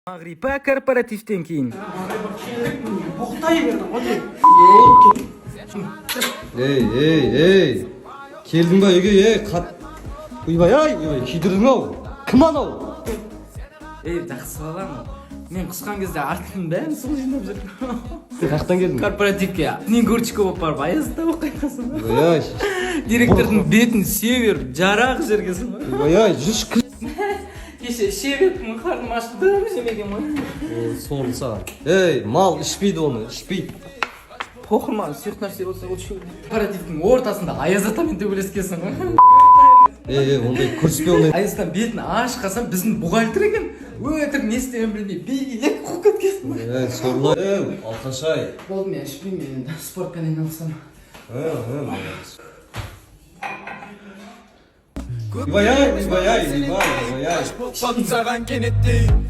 Magripa korporativdan keyin. Boqtay berdim, hadi. Ey. Keldin ba uyga, Uyбай, kiydirding-ау. Kim anau? Жақсы балам. Мен құсқан кезде артымның бәрін сол жинап жүрдім. Қаяқтан келдің? Корпоративке. Мен горчикова болып барып, аязда болып қайтқансың ба? Uyбай, Директордың бетін сүйе беріп, жарақ жергесің ба? Uyбай, жүз Кеше іше беріппін, қарным аштым, жемеген ғой. сорлы саған. Ей, мал ішпейді оны, ішпейді. Похуй маған, сұйық нәрсе болса ол шу. Корпоративтің ортасында аяз атамен төбелескенсің ғой. Ондай көрсетпе ондай. Аяздан бетін аш қалсам, біздің бухгалтер екен. Өтірік не істеген білмей, бейгелек қуып кеткенсің ғой. Сорлы. Алташай. Болды, мен ішпеймін, енді спортпен айналысам. Uyбай. Sağan kenetteyim.